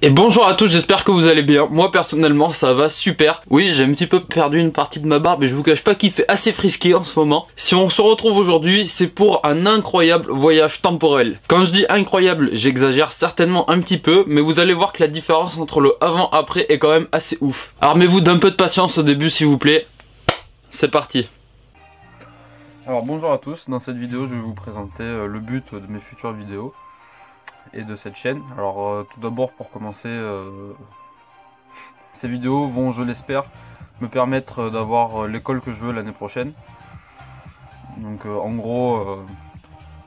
Et bonjour à tous, j'espère que vous allez bien. Moi personnellement ça va super. Oui, j'ai un petit peu perdu une partie de ma barbe et je vous cache pas qu'il fait assez frisqué en ce moment. Si on se retrouve aujourd'hui, c'est pour un incroyable voyage temporel. Quand je dis incroyable, j'exagère certainement un petit peu, mais vous allez voir que la différence entre le avant-après est quand même assez ouf. Armez-vous d'un peu de patience au début s'il vous plaît. C'est parti. Alors bonjour à tous, dans cette vidéo je vais vous présenter le but de mes futures vidéos et de cette chaîne. Alors tout d'abord, pour commencer, ces vidéos vont, je l'espère, me permettre d'avoir l'école que je veux l'année prochaine. Donc en gros,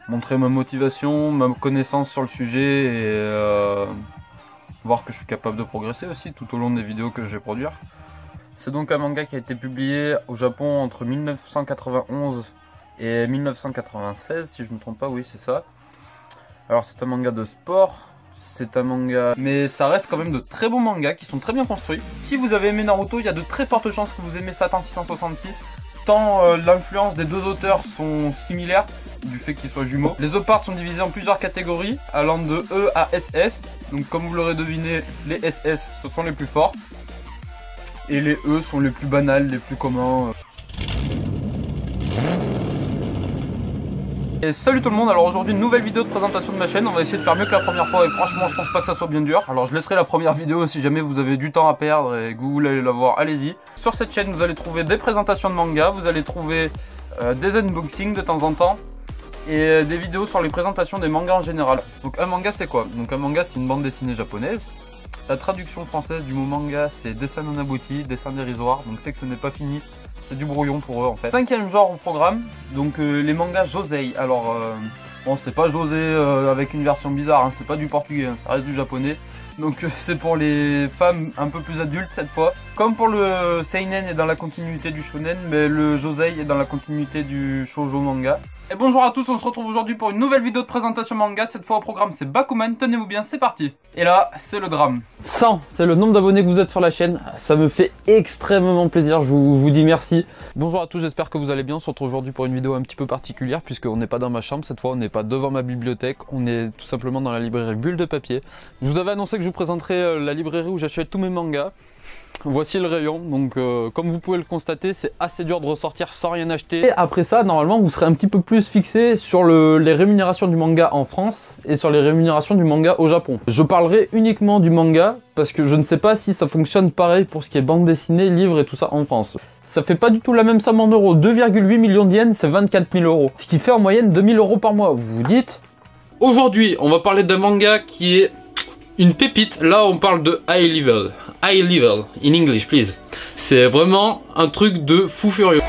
montrer ma motivation, ma connaissance sur le sujet et voir que je suis capable de progresser aussi tout au long des vidéos que je vais produire. C'est donc un manga qui a été publié au Japon entre 1991 et 1996, si je ne me trompe pas, oui c'est ça. Alors c'est un manga de sport, c'est un manga, mais ça reste quand même de très bons mangas qui sont très bien construits. Si vous avez aimé Naruto, il y a de très fortes chances que vous aimez Satan 666, tant l'influence des deux auteurs sont similaires, du fait qu'ils soient jumeaux. Les OPART sont divisés en plusieurs catégories, allant de E à SS, donc comme vous l'aurez deviné, les SS ce sont les plus forts, et les E sont les plus banals, les plus communs. Et salut tout le monde, alors aujourd'hui une nouvelle vidéo de présentation de ma chaîne. On va essayer de faire mieux que la première fois et franchement je pense pas que ça soit bien dur. Alors je laisserai la première vidéo si jamais vous avez du temps à perdre et que vous voulez la voir, allez-y. Sur cette chaîne vous allez trouver des présentations de manga, vous allez trouver des unboxings de temps en temps et des vidéos sur les présentations des mangas en général. Donc un manga c'est quoi? Donc un manga c'est une bande dessinée japonaise. La traduction française du mot manga c'est dessin non abouti, dessin dérisoire, donc c'est que ce n'est pas fini. C'est du brouillon pour eux en fait. Cinquième genre au programme, donc les mangas josei. Alors bon, c'est pas josé avec une version bizarre, hein, c'est pas du portugais, hein, ça reste du japonais. Donc c'est pour les femmes un peu plus adultes cette fois. Comme pour le seinen est dans la continuité du shonen, mais le josei est dans la continuité du shoujo manga. Et bonjour à tous, on se retrouve aujourd'hui pour une nouvelle vidéo de présentation manga. Cette fois au programme c'est Bakuman, tenez-vous bien, c'est parti. Et là c'est le gramme. 100, c'est le nombre d'abonnés que vous êtes sur la chaîne. Ça me fait extrêmement plaisir, je vous dis merci. Bonjour à tous, j'espère que vous allez bien. On se retrouve aujourd'hui pour une vidéo un petit peu particulière puisqu'on n'est pas dans ma chambre cette fois, on n'est pas devant ma bibliothèque, on est tout simplement dans la librairie Bulle de Papier. Je vous avais annoncé que je vous présenterai la librairie où j'achète tous mes mangas. Voici le rayon, donc comme vous pouvez le constater, c'est assez dur de ressortir sans rien acheter. Et après ça, normalement, vous serez un petit peu plus fixé sur les rémunérations du manga en France et sur les rémunérations du manga au Japon. Je parlerai uniquement du manga parce que je ne sais pas si ça fonctionne pareil pour ce qui est bande dessinée, livres et tout ça en France. Ça fait pas du tout la même somme en euros, 2,8 millions de yens, c'est 24 000 euros. Ce qui fait en moyenne 2 000 euros par mois, vous vous dites. Aujourd'hui, on va parler d'un manga qui est une pépite. Là, on parle de High Level. High Level, in English, please. C'est vraiment un truc de fou furieux.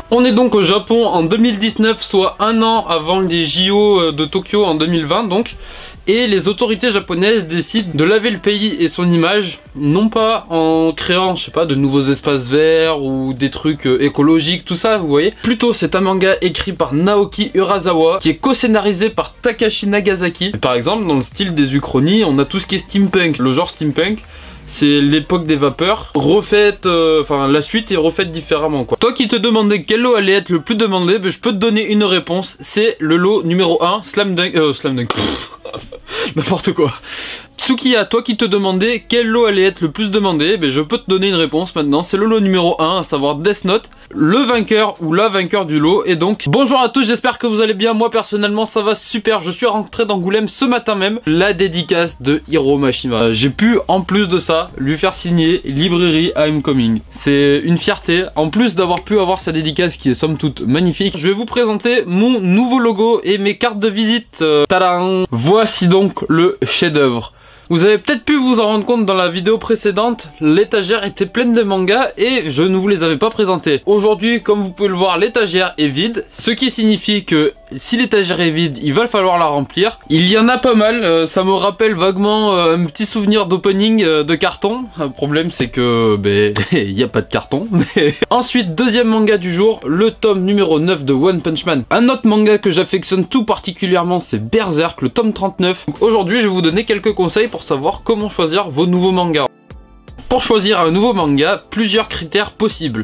On est donc au Japon en 2019, soit un an avant les JO de Tokyo en 2020 donc. Et les autorités japonaises décident de laver le pays et son image, non pas en créant, je sais pas, de nouveaux espaces verts ou des trucs écologiques, tout ça, vous voyez. Plutôt, c'est un manga écrit par Naoki Urasawa, qui est co-scénarisé par Takashi Nagasaki. Et par exemple, dans le style des uchronies, on a tout ce qui est steampunk. Le genre steampunk, c'est l'époque des vapeurs, refaite, enfin la suite est refaite différemment quoi. Toi qui te demandais quel lot allait être le plus demandé, ben, je peux te donner une réponse, c'est le lot numéro 1, Slam Dunk, n'importe quoi. Tsukiya, toi qui te demandais quel lot allait être le plus demandé, ben je peux te donner une réponse maintenant, c'est le lot numéro 1, à savoir Death Note, le vainqueur ou la vainqueur du lot. Et donc, bonjour à tous, j'espère que vous allez bien. Moi personnellement ça va super, je suis rentré d'Angoulême ce matin même, la dédicace de Hiro Mashima. J'ai pu en plus de ça lui faire signer librairie I'm Coming. C'est une fierté, en plus d'avoir pu avoir sa dédicace qui est somme toute magnifique. Je vais vous présenter mon nouveau logo et mes cartes de visite. Tadam! Voici donc le chef-d'œuvre. Vous avez peut-être pu vous en rendre compte dans la vidéo précédente, l'étagère était pleine de mangas et je ne vous les avais pas présentés. Aujourd'hui, comme vous pouvez le voir, l'étagère est vide, ce qui signifie que si l'étagère est vide, il va falloir la remplir. Il y en a pas mal, ça me rappelle vaguement un petit souvenir d'opening de carton. Le problème c'est que, il n'y a pas de carton. Ensuite, deuxième manga du jour, le tome numéro 9 de One Punch Man. Un autre manga que j'affectionne tout particulièrement, c'est Berserk, le tome 39. Aujourd'hui, je vais vous donner quelques conseils pour savoir comment choisir vos nouveaux mangas. Pour choisir un nouveau manga, plusieurs critères possibles.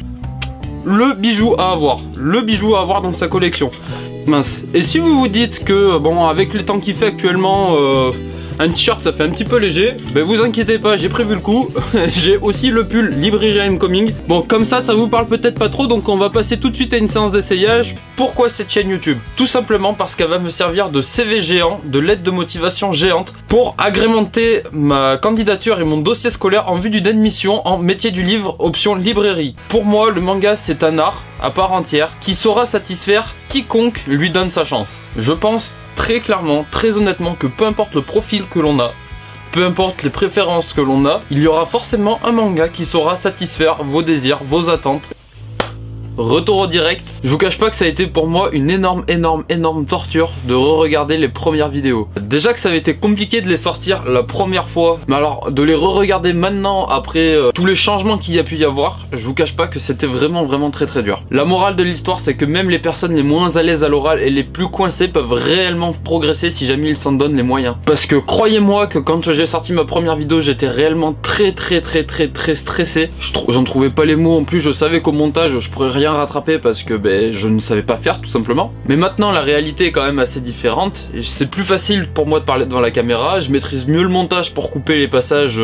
Le bijou à avoir dans sa collection. Mince. Et si vous vous dites que, bon, avec les temps qu'il fait actuellement, Un t-shirt ça fait un petit peu léger. Ben vous inquiétez pas, j'ai prévu le coup. J'ai aussi le pull Librairie I'm Coming. Bon, comme ça vous parle peut-être pas trop, donc on va passer tout de suite à une séance d'essayage. Pourquoi cette chaîne YouTube? Tout simplement parce qu'elle va me servir de CV géant, de lettre de motivation géante, pour agrémenter ma candidature et mon dossier scolaire en vue d'une admission en métier du livre option librairie. Pour moi, le manga c'est un art à part entière qui saura satisfaire quiconque lui donne sa chance. Je pense très clairement, très honnêtement que peu importe le profil que l'on a, peu importe les préférences que l'on a, il y aura forcément un manga qui saura satisfaire vos désirs, vos attentes. Retour au direct. Je vous cache pas que ça a été pour moi une énorme torture de re-regarder les premières vidéos. Déjà que ça avait été compliqué de les sortir la première fois, mais alors de les re-regarder maintenant après tous les changements qu'il y a pu y avoir, je vous cache pas que c'était vraiment très dur. La morale de l'histoire, c'est que même les personnes les moins à l'aise à l'oral et les plus coincées peuvent réellement progresser si jamais ils s'en donnent les moyens. Parce que croyez-moi que quand j'ai sorti ma première vidéo, j'étais réellement très stressé. J'en trouvais pas les mots, en plus je savais qu'au montage je pourrais rien rattraper parce que je ne savais pas faire tout simplement. Mais maintenant la réalité est quand même assez différente. C'est plus facile pour moi de parler devant la caméra, je maîtrise mieux le montage pour couper les passages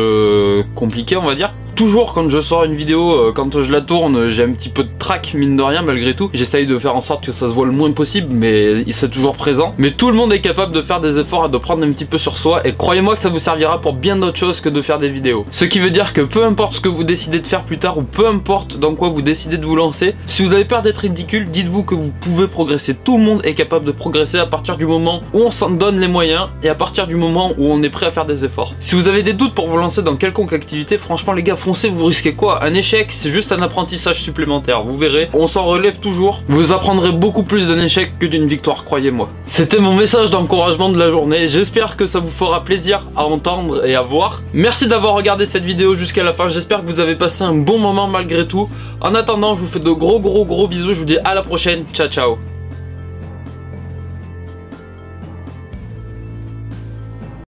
compliqués on va dire. Toujours quand je sors une vidéo, quand je la tourne, j'ai un petit peu de trac mine de rien malgré tout. J'essaye de faire en sorte que ça se voit le moins possible, mais c'est toujours présent. Mais tout le monde est capable de faire des efforts et de prendre un petit peu sur soi, et croyez-moi que ça vous servira pour bien d'autres choses que de faire des vidéos. Ce qui veut dire que peu importe ce que vous décidez de faire plus tard, ou peu importe dans quoi vous décidez de vous lancer, si vous avez peur d'être ridicule, dites-vous que vous pouvez progresser. Tout le monde est capable de progresser à partir du moment où on s'en donne les moyens, et à partir du moment où on est prêt à faire des efforts. Si vous avez des doutes pour vous lancer dans quelconque activité, franchement les gars, foncez, vous risquez quoi? Un échec, c'est juste un apprentissage supplémentaire, vous verrez, on s'en relève toujours. Vous apprendrez beaucoup plus d'un échec que d'une victoire, croyez-moi. C'était mon message d'encouragement de la journée, j'espère que ça vous fera plaisir à entendre et à voir. Merci d'avoir regardé cette vidéo jusqu'à la fin, j'espère que vous avez passé un bon moment malgré tout. En attendant, je vous fais de gros bisous, je vous dis à la prochaine, ciao ciao.